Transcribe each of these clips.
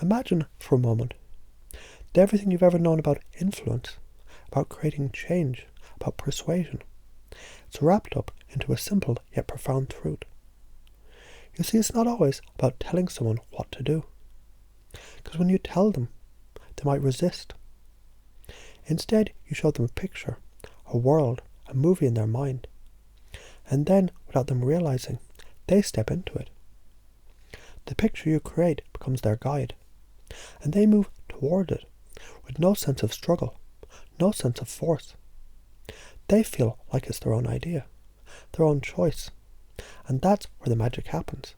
Imagine for a moment that everything you've ever known about influence, about creating change, about persuasion, it's wrapped up into a simple yet profound truth. You see, it's not always about telling someone what to do, because when you tell them, they might resist. Instead, you show them a picture, a world, a movie in their mind, and then, without them realizing, they step into it. The picture you create becomes their guide, and they move toward it with no sense of struggle, no sense of force. They feel like it's their own idea, their own choice, and that's where the magic happens.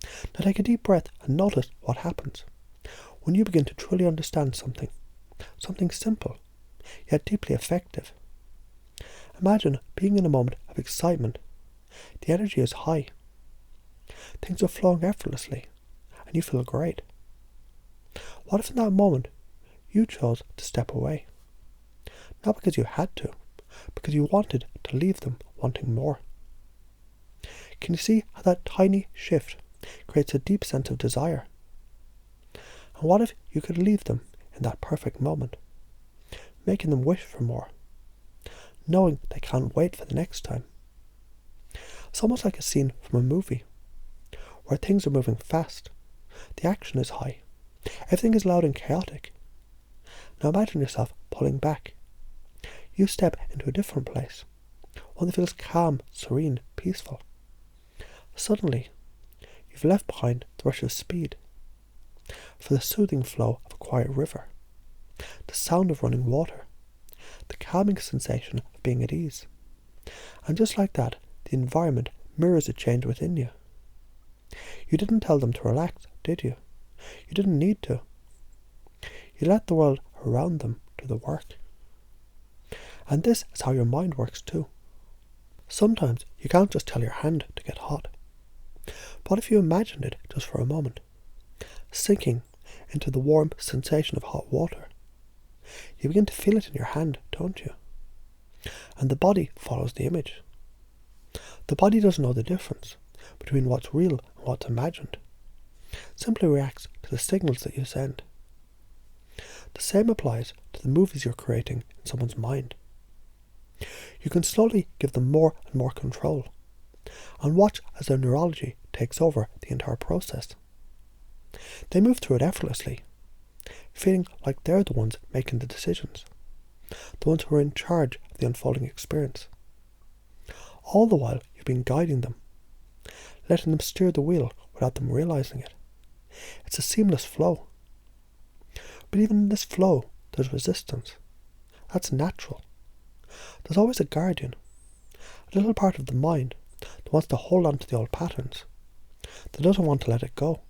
Now take a deep breath and notice what happens when you begin to truly understand something simple, yet deeply effective. Imagine being in a moment of excitement. The energy is high. Things are flowing effortlessly, and you feel great. What if in that moment you chose to step away? Not because you had to, because you wanted to leave them wanting more. Can you see how that tiny shift creates a deep sense of desire? And what if you could leave them in that perfect moment, making them wish for more, knowing they can't wait for the next time? It's almost like a scene from a movie, where things are moving fast, the action is high, everything is loud and chaotic. Now imagine yourself pulling back. You step into a different place, one that feels calm, serene, peaceful. Suddenly, you've left behind the rush of speed, for the soothing flow of a quiet river, the sound of running water, the calming sensation of being at ease. And just like that, the environment mirrors a change within you. You didn't tell them to relax, did you? You didn't need to. You let the world around them do the work. And this is how your mind works too. Sometimes you can't just tell your hand to get hot. But if you imagined it just for a moment, sinking into the warm sensation of hot water, you begin to feel it in your hand, don't you? And the body follows the image. The body doesn't know the difference between what's real and what's imagined. It simply reacts to the signals that you send. The same applies to the movies you're creating in someone's mind. You can slowly give them more and more control, and watch as their neurology takes over the entire process. They move through it effortlessly, feeling like they're the ones making the decisions, the ones who are in charge of the unfolding experience. All the while you've been guiding them, letting them steer the wheel without them realizing it. It's a seamless flow. But even in this flow, there's resistance. That's natural. There's always a guardian, a little part of the mind that wants to hold on to the old patterns, that doesn't want to let it go.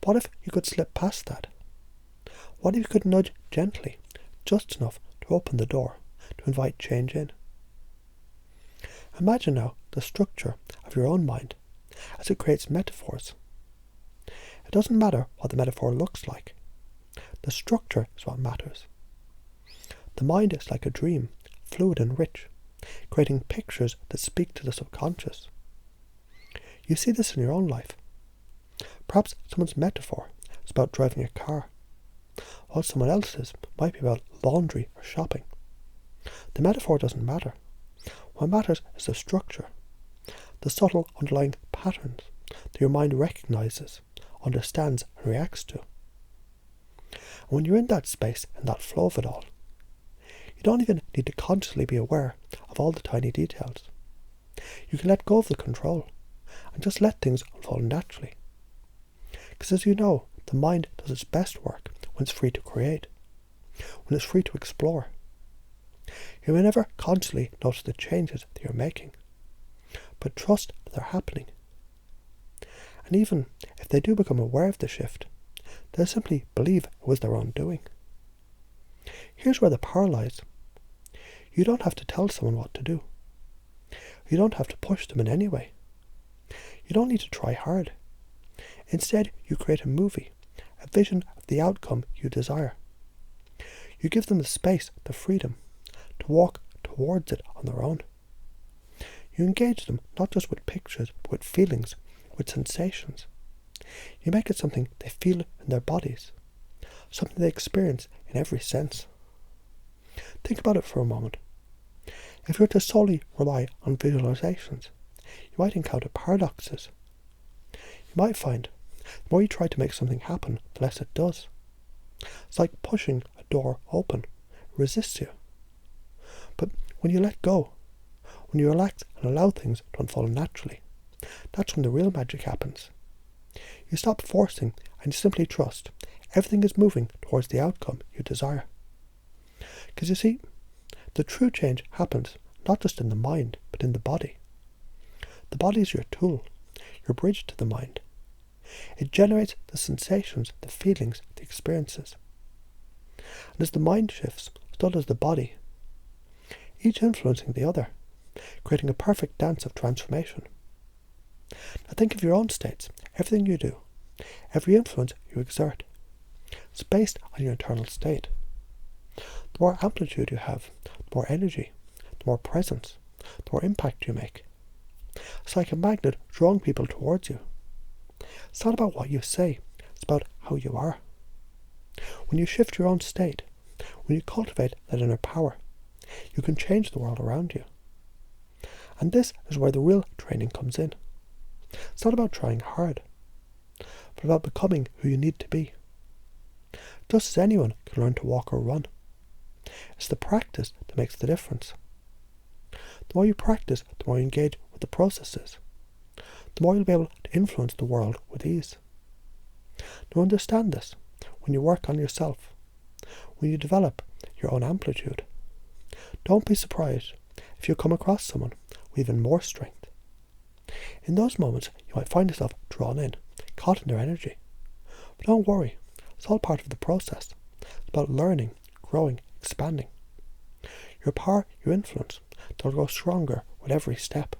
What if you could slip past that? What if you could nudge gently, just enough to open the door, to invite change in? Imagine now the structure of your own mind as it creates metaphors. It doesn't matter what the metaphor looks like. The structure is what matters. The mind is like a dream, fluid and rich, creating pictures that speak to the subconscious. You see this in your own life. Perhaps someone's metaphor is about driving a car, while someone else's might be about laundry or shopping. The metaphor doesn't matter. What matters is the structure, the subtle underlying patterns that your mind recognizes, understands and reacts to. And when you're in that space and that flow of it all, you don't even need to consciously be aware of all the tiny details. You can let go of the control and just let things unfold naturally. Because as you know, the mind does its best work when it's free to create, when it's free to explore. You may never consciously notice the changes that you're making, but trust that they're happening. And even if they do become aware of the shift, they'll simply believe it was their own doing. Here's where the power lies. You don't have to tell someone what to do. You don't have to push them in any way. You don't need to try hard. Instead, you create a movie, a vision of the outcome you desire. You give them the space, the freedom, to walk towards it on their own. You engage them not just with pictures, but with feelings, with sensations. You make it something they feel in their bodies, something they experience in every sense. Think about it for a moment. If you were to solely rely on visualizations, you might encounter paradoxes. You might find the more you try to make something happen, the less it does. It's like pushing a door open. It resists you. But when you let go, when you relax and allow things to unfold naturally, that's when the real magic happens. You stop forcing and you simply trust everything is moving towards the outcome you desire. Because you see, the true change happens not just in the mind, but in the body. The body is your tool, your bridge to the mind. It generates the sensations, the feelings, the experiences. And as the mind shifts, so does the body, each influencing the other, creating a perfect dance of transformation. Now think of your own states, everything you do, every influence you exert. It's based on your internal state. The more amplitude you have, the more energy, the more presence, the more impact you make. It's like a magnet drawing people towards you. It's not about what you say, it's about how you are. When you shift your own state, when you cultivate that inner power, you can change the world around you. And this is where the real training comes in. It's not about trying hard, but about becoming who you need to be. Just as anyone can learn to walk or run. It's the practice that makes the difference. The more you practice, the more you engage with the processes, the more you'll be able to influence the world with ease. Now understand this when you work on yourself, when you develop your own amplitude. Don't be surprised if you come across someone with even more strength. In those moments, you might find yourself drawn in, caught in their energy. But don't worry, it's all part of the process. It's about learning, growing, expanding. Your power, your influence, they'll grow stronger with every step.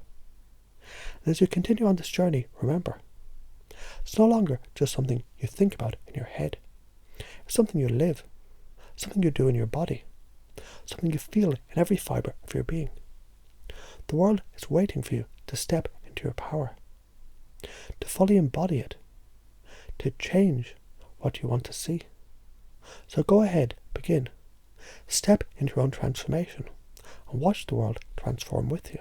And as you continue on this journey, remember, it's no longer just something you think about in your head. It's something you live, something you do in your body, something you feel in every fibre of your being. The world is waiting for you to step into your power, to fully embody it, to change what you want to see. So go ahead, begin. Step into your own transformation and watch the world transform with you.